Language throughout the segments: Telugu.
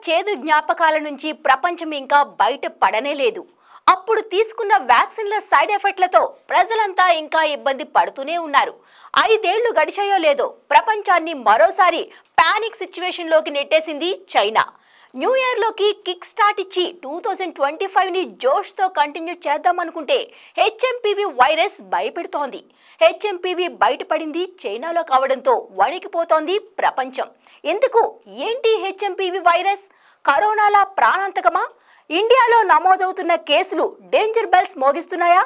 చేదు జ్ఞాపకాల నుంచి ప్రపంచం ఇంకా బయట పడనే లేదు. అప్పుడు తీసుకున్న వ్యాక్సిన్ల సైడ్ ఎఫెక్ట్లతో ప్రజలంతా ఇంకా ఇబ్బంది పడుతూనే ఉన్నారు. 5 ఏళ్లు గడిచాయో లేదో ప్రపంచాన్ని మరోసారి పానిక్ సిచ్యువేషన్ లోకి నెట్టేసింది చైనా. న్యూ ఇయర్ లోకి కిక్ స్టార్ట్ ఇచ్చి 2025 ని జోష్ తో కంటిన్యూ చేద్దామనుకుంటే హెచ్ఎంపీవీ వైరస్ భయపెడుతోంది. హెచ్ఎంపీవీ బయటపడింది చైనాలో కావడంతో వణికిపోతోంది ప్రపంచం. ఎందుకు ఏంటి హెచ్ఎంపీవీ వైరస్? కరోనాలా ప్రాణాంతకమా? ఇండియాలో నమోదవుతున్న కేసులు డేంజర్ బెల్స్ మోగిస్తున్నాయా?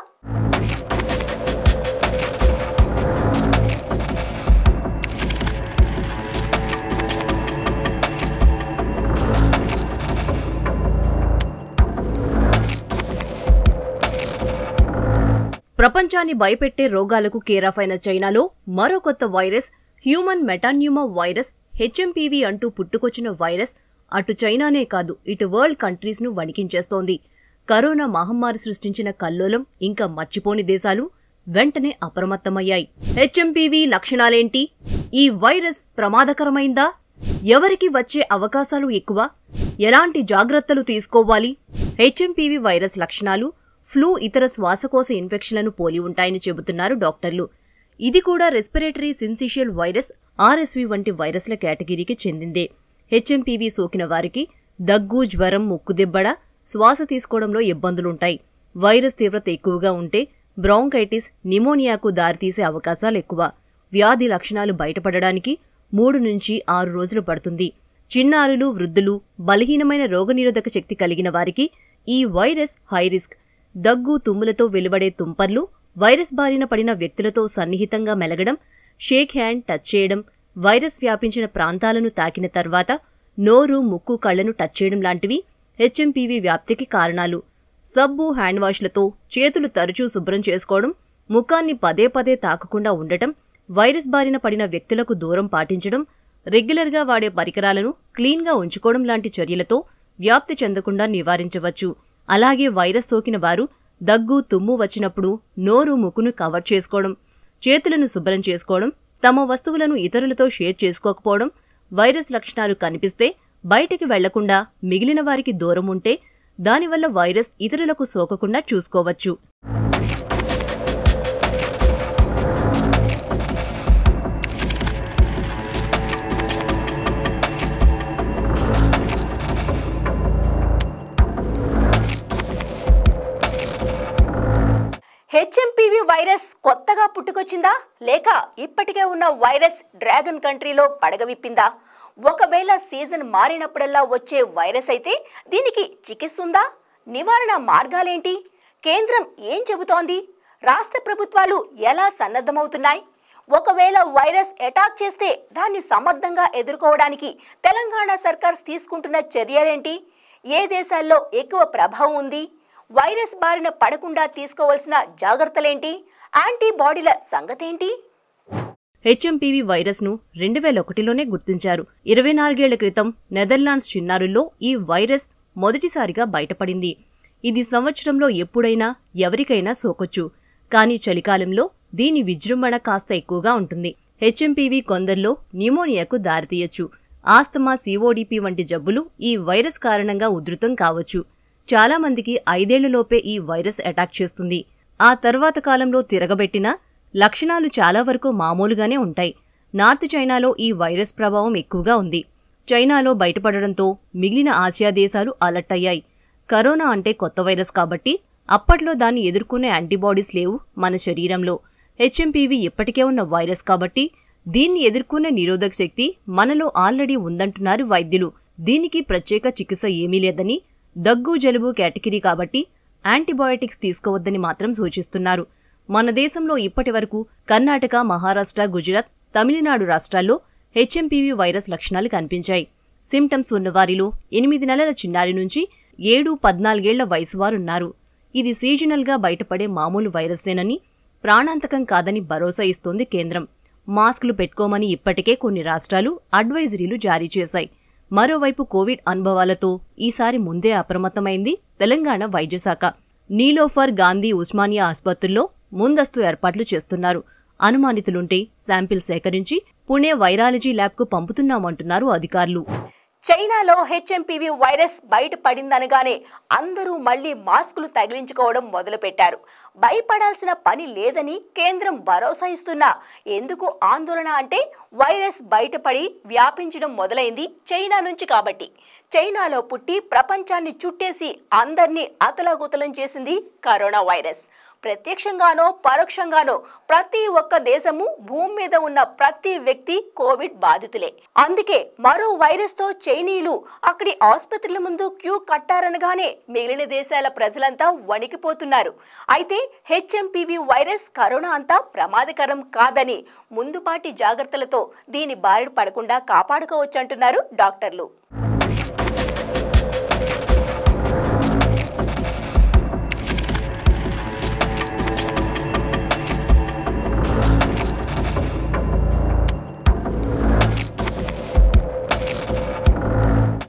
ప్రపంచాన్ని భయపెట్టే రోగాలకు కేరాఫ్ అయిన చైనాలో మరో కొత్త వైరస్ హ్యూమన్ మెటాన్యూమా వైరస్ హెచ్ఎంపీవీ అంటూ పుట్టుకొచ్చిన వైరస్ అటు చైనానే కాదు ఇటు వరల్డ్ కంట్రీస్ ను వణికించేస్తోంది. కరోనా మహమ్మారి సృష్టించిన కల్లోలం ఇంకా మర్చిపోని దేశాలు వెంటనే అప్రమత్తమయ్యాయి. హెచ్ఎంపీవీ లక్షణాలేంటి? ఈ వైరస్ ప్రమాదకరమైందా? ఎవరికి వచ్చే అవకాశాలు ఎక్కువ? ఎలాంటి జాగ్రత్తలు తీసుకోవాలి? హెచ్ఎంపీవీ వైరస్ లక్షణాలు ఫ్లూ, ఇతర శ్వాసకోశ ఇన్ఫెక్షన్లను పోలి ఉంటాయని చెబుతున్నారు డాక్టర్లు. ఇది కూడా రెస్పిరేటరీ సిన్సిషియల్ వైరస్ ఆర్ఎస్వి వంటి వైరస్ల కేటగిరీకి చెందిందే. హెచ్ఎంపీవీ సోకిన వారికి దగ్గు, జ్వరం, ముక్కుదిబ్బడ, శ్వాస తీసుకోవడంలో ఇబ్బందులుంటాయి. వైరస్ తీవ్రత ఎక్కువగా ఉంటే బ్రాంకైటిస్, నిమోనియాకు దారితీసే అవకాశాలు ఎక్కువ. వ్యాధి లక్షణాలు బయటపడడానికి 3 నుంచి 6 రోజులు పడుతుంది. చిన్నారులు, వృద్ధులు, బలహీనమైన రోగనిరోధక శక్తి కలిగిన వారికి ఈ వైరస్ హై రిస్క్. దగ్గు, తుమ్ములతో వెలువడే తుంపర్లు, వైరస్ బారిన పడిన వ్యక్తులతో సన్నిహితంగా మెలగడం, షేక్ హ్యాండ్, టచ్ చేయడం, వైరస్ వ్యాపించిన ప్రాంతాలను తాకిన తర్వాత నోరు, ముక్కు, కళ్లను టచ్ చేయడం లాంటివి హెచ్ఎంపీవీ వ్యాప్తికి కారణాలు. సబ్బు, హ్యాండ్ వాష్లతో చేతులు తరచూ శుభ్రం చేసుకోవడం, ముఖాన్ని పదే పదే తాకకుండా ఉండటం, వైరస్ బారిన పడిన వ్యక్తులకు దూరం పాటించడం, రెగ్యులర్గా వాడే పరికరాలను క్లీన్గా ఉంచుకోవడం లాంటి చర్యలతో వ్యాప్తి చెందకుండా నివారించవచ్చు. అలాగే వైరస్ సోకిన వారు దగ్గు, తుమ్ము వచ్చినప్పుడు నోరు, ముక్కును కవర్ చేసుకోవడం, చేతులను శుభ్రం చేసుకోవడం, తమ వస్తువులను ఇతరులతో షేర్ చేసుకోకపోవడం, వైరస్ లక్షణాలు కనిపిస్తే బయటికి వెళ్లకుండా మిగిలిన వారికి దూరం ఉంటే దానివల్ల వైరస్ ఇతరులకు సోకకుండా చూసుకోవచ్చు. హెచ్ఎంపీవీ వైరస్ కొత్తగా పుట్టుకొచ్చిందా, లేక ఇప్పటికే ఉన్న వైరస్ డ్రాగన్ కంట్రీలో పడగవిప్పిందా? ఒకవేళ సీజన్ మారినప్పుడల్లా వచ్చే వైరస్ అయితే దీనికి చికిత్స ఉందా? నివారణ మార్గాలేంటి? కేంద్రం ఏం చెబుతోంది? రాష్ట్ర ప్రభుత్వాలు ఎలా సన్నద్ధమవుతున్నాయి? ఒకవేళ వైరస్ అటాక్ చేస్తే దాన్ని సమర్థంగా ఎదుర్కోవడానికి తెలంగాణ సర్కార్ తీసుకుంటున్న చర్యలేంటి? ఏ దేశాల్లో ఎక్కువ ప్రభావం ఉంది? వైరస్ బారిన పడకుండా తీసుకోవాల్సిన జాగ్రత్తలేంటి? యాంటీబాడీల సంగతేంటి? హెచ్ఎంపీవీ వైరస్ ను 2001లోనే గుర్తించారు. 24 ఏళ్ల క్రితం నెదర్లాండ్స్ చిన్నారుల్లో ఈ వైరస్ మొదటిసారిగా బయటపడింది. ఇది సంవత్సరంలో ఎప్పుడైనా ఎవరికైనా సోకొచ్చు. కానీ చలికాలంలో దీని విజృంభణ కాస్త ఎక్కువగా ఉంటుంది. హెచ్ఎంపీవీ కొందరిలో న్యూమోనియాకు దారితీయొచ్చు. ఆస్తమా, సిఓడిపి వంటి జబ్బులు ఈ వైరస్ కారణంగా ఉధృతం కావచ్చు. చాలా మందికి 5 ఏళ్లలోపే ఈ వైరస్ అటాక్ చేస్తుంది. ఆ తర్వాత కాలంలో తిరగబెట్టినా లక్షణాలు చాలా వరకు మామూలుగానే ఉంటాయి. నార్త్ చైనాలో ఈ వైరస్ ప్రభావం ఎక్కువగా ఉంది. చైనాలో బయటపడడంతో మిగిలిన ఆసియా దేశాలు అలర్ట్ అయ్యాయి. కరోనా అంటే కొత్త వైరస్ కాబట్టి అప్పట్లో దాన్ని ఎదుర్కొనే యాంటీబాడీస్ లేవు మన శరీరంలో. హెచ్ఎంపీవీ ఇప్పటికే ఉన్న వైరస్ కాబట్టి దీన్ని ఎదుర్కొనే నిరోధక శక్తి మనలో ఆల్రెడీ ఉందంటున్నారు వైద్యులు. దీనికి ప్రత్యేక చికిత్స ఏమీ లేదని, దగ్గు, జలుబు కేటగిరీ కాబట్టి యాంటీబయాటిక్స్ తీసుకోవద్దని మాత్రం సూచిస్తున్నారు. మన దేశంలో ఇప్పటి వరకు కర్ణాటక, మహారాష్ట్ర, గుజరాత్, తమిళనాడు రాష్ట్రాల్లో హెచ్ఎంపీవీ వైరస్ లక్షణాలు కనిపించాయి. సిమ్టమ్స్ ఉన్నవారిలో 8 నెలల చిన్నారి నుంచి 7-14 ఏళ్ల వయసువారున్నారు. ఇది సీజనల్గా బయటపడే మామూలు వైరస్సేనని, ప్రాణాంతకం కాదని భరోసా ఇస్తోంది కేంద్రం. మాస్కులు పెట్టుకోమని ఇప్పటికే కొన్ని రాష్ట్రాలు అడ్వైజరీలు జారీ చేశాయి. మరోవైపు కోవిడ్ అనుభవాలతో ఈసారి ముందే అప్రమత్తమైంది తెలంగాణ వైద్యశాఖ. నీలోఫర్, గాంధీ, ఉస్మానియా ఆసుపత్రుల్లో ముందస్తు ఏర్పాట్లు చేస్తున్నారు. అనుమానితులుంటే శాంపిల్ సేకరించి పుణె వైరాలజీ ల్యాబ్కు పంపుతున్నామంటున్నారు అధికారులు. చైనాలో హెచ్ఎంపీవీ వైరస్ బయటపడిందనగానే అందరూ మళ్లీ మాస్కులు తగిలించుకోవడం మొదలుపెట్టారు. భయపడాల్సిన పని లేదని కేంద్రం భరోసా ఇస్తున్నా ఎందుకు ఆందోళన అంటే వైరస్ బయటపడి వ్యాపించడం మొదలైంది చైనా నుంచి కాబట్టి. చైనాలో పుట్టి ప్రపంచాన్ని చుట్టేసి అందర్నీ అతలాకుతలం చేసింది కరోనా వైరస్. ప్రత్యక్షంగానో పరోక్షంగానో ప్రతి ఒక్క దేశము భూమి మీద ఉన్న ప్రతి వ్యక్తి కోవిడ్ బాధితులే. అందుకే మరో వైరస్ తో చైనీయులు అక్కడి ఆసుపత్రుల ముందు క్యూ కట్టారనగానే మిగిలిన దేశాల ప్రజలంతా వణికిపోతున్నారు. అయితే హెచ్ఎంపీవీ వైరస్ కరోనా అంతా ప్రమాదకరం కాదని ముందుపాటి జాగ్రత్తలతో దీని బారిన పడకుండా కాపాడుకోవచ్చంటున్నారు డాక్టర్లు.